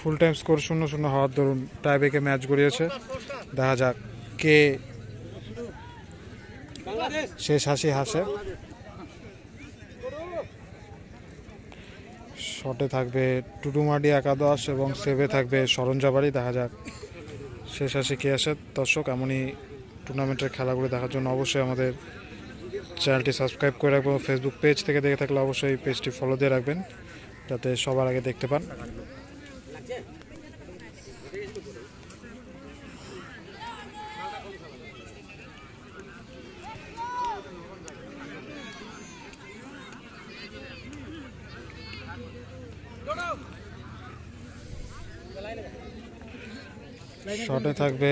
Full time score 0-0 হওয়ার দরুন টাইব্রেকে match গড়িয়েছে। দেখা যাক কে শেষ হাসি হাসে। শটে থাকবে টুডুমাডি একাদশ এবং সেভে থাকবে সরঞ্জাবাড়ি। দেখা যাক শেষ হাসি কে আসে। দর্শক, এমনই টুর্নামেন্টের খেলাগুলো দেখার জন্য অবশ্যই আমাদের চ্যানেলটি সাবস্ক্রাইব করে রাখবেন। ফেসবুক পেজ থেকে দেখে থাকলে অবশ্যই পেজটি ফলো দিয়ে রাখবেন যাতে সবার আগে দেখতে পান। শটে থাকবে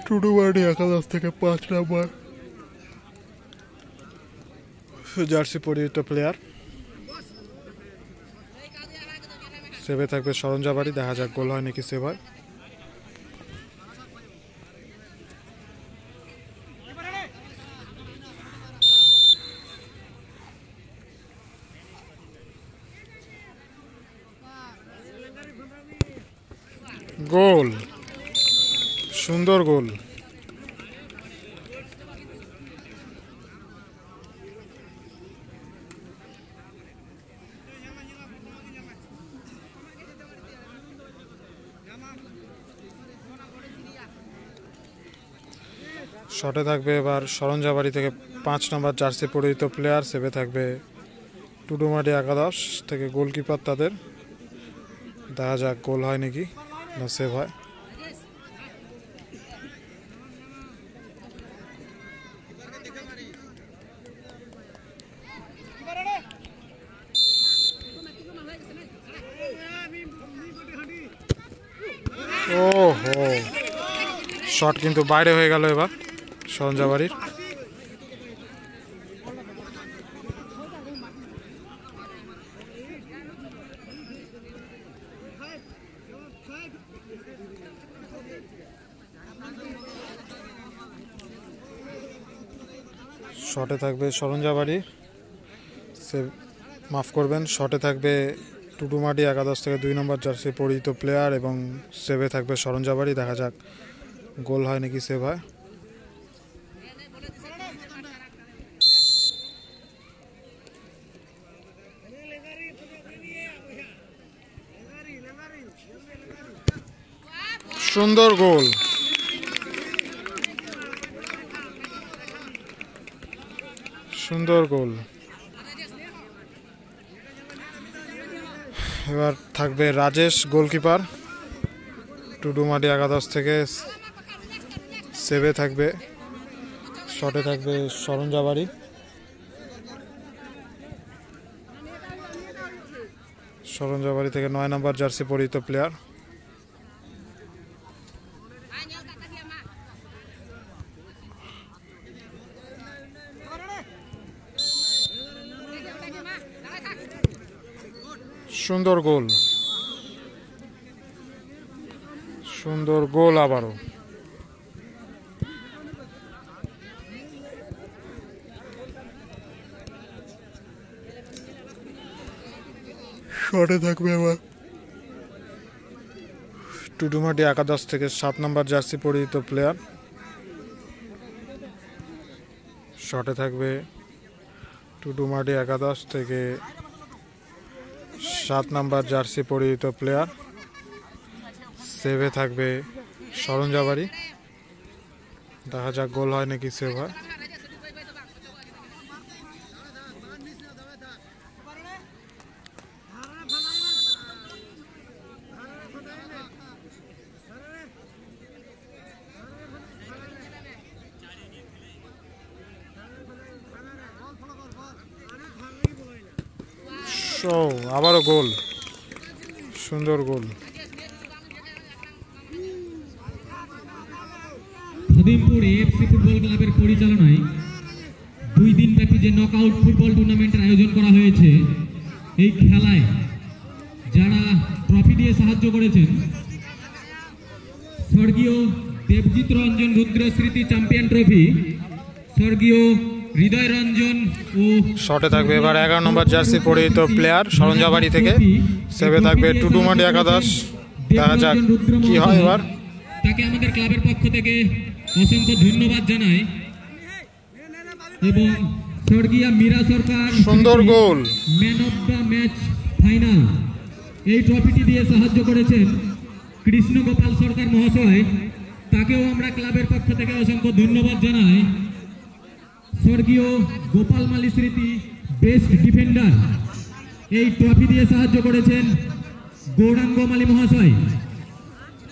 টুডুমাডি একাদশ থেকে 5 নম্বর জার্সি পরিহিত প্লেয়ার। সেভে থাকবে সরঞ্জাবাড়ি। দেখা যাক গোল হয় নাকি সেভার। গোল, সুন্দর গোল। শটে থাকবে এবার সরঞ্জাবাড়ি থেকে 5 নম্বর জার্সি পরিহিত প্লেয়ার। সেভে থাকবে টুডুমাডি একাদশ থেকে গোলকিপার তাদের। দেখা যাক গোল হয় নাকি না সেভ হয়। ওহো, শট কিন্তু বাইরে হয়ে গেল এবার সরঞ্জাবাড়ির। শটে থাকবে সরঞ্জাবাড়ি, মাফ করবেন, শটে থাকবে টুডুমাডি একাদশ থেকে 2 নম্বর জার্সি পরিহিত প্লেয়ার এবং সেভে থাকবে সরঞ্জাবাড়ি। দেখা যাক গোল হয় নাকি সেভ হয়। সুন্দর গোল, সুন্দর গোল। এবার থাকবে রাজেশ গোলকিপার টুডুমাডি একাদশ থেকে। সেভে থাকবে, শটে থাকবে সরঞ্জাবাড়ি। সরঞ্জাবাড়ি থেকে 9 নম্বর জার্সি পরিহিত প্লেয়ার। সুন্দর গোল, সুন্দর গোল আবারও। শটে থাকবে এবার টুডুমাডি একাদশ থেকে 7 নম্বর জার্সি পরিহিত প্লেয়ার। শটে থাকবে টুডুমাডি একাদশ থেকে 7 নম্বর জার্সি পরিহিত প্লেয়ার। সেভে থাকবে সরঞ্জাবাড়ি। দেখা যাক গোল হয় নাকি সেভ হয়। আবারও গোল, সুন্দর গোল। খদিমপুর এএফসি ফুটবল ক্লাবের পরিচালনায় 2 দিনব্যাপী যে নকআউট ফুটবল টুর্নামেন্টের আয়োজন করা হয়েছে এই খেলায় যারা ট্রফি দিয়ে সাহায্য করেছেন, স্বর্গীয় দেবজিৎ রঞ্জন রুদ্র স্মৃতি চ্যাম্পিয়ন ট্রফি, স্বর্গীয় হৃদয় রঞ্জন ও শটে থাকবে এবার 11 নম্বর জার্সি পরিহিত প্লেয়ার সরঞ্জাবাড়ি থেকে, সেভে থাকবে টুডুমাটি একাদশ। দেখা যাক কি হয় এবার। তাকে আমাদের ক্লাবের পক্ষ থেকে অসংখ্য ধন্যবাদ জানাই। এবং স্বর্গীয় মীরা সরকার সুন্দর goal, man of the match final, এই ট্রফিটি দিয়ে সাহায্য করেছেন কৃষ্ণ গোপাল সরকার মহাশয়, তাকেও আমরা ক্লাবের পক্ষ থেকে অসংখ্য ধন্যবাদ জানাই। স্বর্গীয় গোপাল মালী স্মৃতি বেস্ট ডিফেন্ডার, এই ট্রফি দিয়ে সাহায্য করেছেন গৌরাঙ্গ মালী মহাশয়,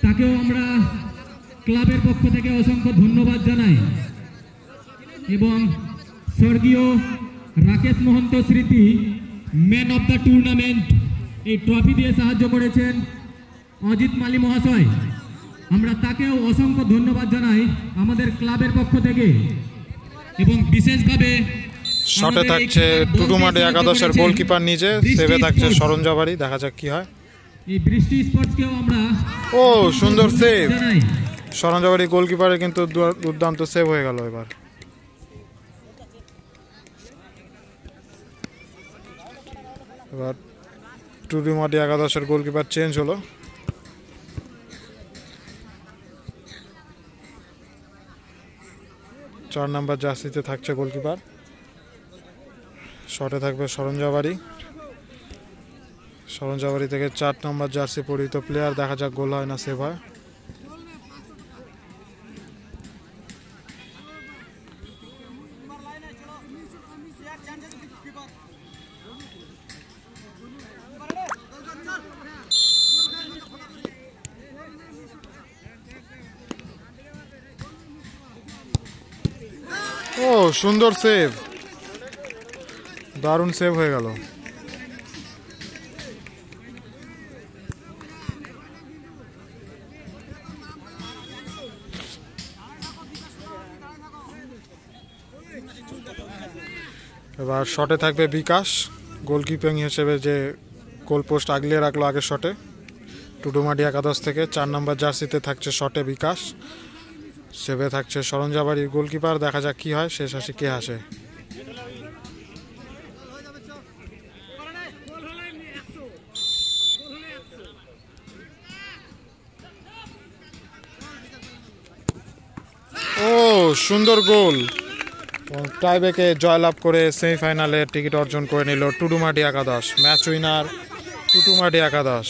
তাকেও আমরা ক্লাবের পক্ষ থেকে অসংখ্য ধন্যবাদ জানাই। এবং স্বর্গীয় রাকেশ মহন্ত স্মৃতি ম্যান অফ দ্য টুর্নামেন্ট, এই ট্রফি দিয়ে সাহায্য করেছেন অজিত মালী মহাশয়, আমরা তাকেও অসংখ্য ধন্যবাদ জানাই আমাদের ক্লাবের পক্ষ থেকে। এবং বিশেষভাবে শটে থাকছে টুডুমাটি একাদশের গোলকিপার নিজে, সেভে থাকছে সরঞ্জাবাড়ি। দেখা যাক কি হয়। এই বৃষ্টি স্পোর্টসকেও আমরা ও সুন্দর সেভ, জানাই। সরঞ্জাবাড়ি গোলকিপারের কিন্তু দুর্দান্ত সেভ হয়ে গেল। এবার টুডুমাটি একাদশের গোলকিপার চেঞ্জ হলো। চার নম্বর জার্সিতে থাকছে গোলকিপার, শটে থাকবে সরঞ্জাবাড়ি থেকে 4 নম্বর জার্সি পরিহিত প্লেয়ার। দেখা যাক গোল হয় না সেভ হয়। ও সুন্দর সেভ, দারুণ সেভ হয়ে গেল। এবার শটে থাকবে বিকাশ, গোলকিপিং হিসেবে যে গোল পোস্ট আগলিয়ে রাখলো আগের শটে টুডুমাটি একাদশ থেকে। 4 নম্বর জার্সিতে থাকছে শটে বিকাশ, সেভে থাকছে সরঞ্জাবাড়ির গোলকিপার। দেখা যাক কি হয়, শেষ হাসি কে হাসে। ও সুন্দর গোল, এবং টাইব্রেকে জয়লাভ করে সেমিফাইনালের টিকিট অর্জন করে নিল টুডুমাটি একাদশ। ম্যাচ উইনার টুডুমাটি একাদশ।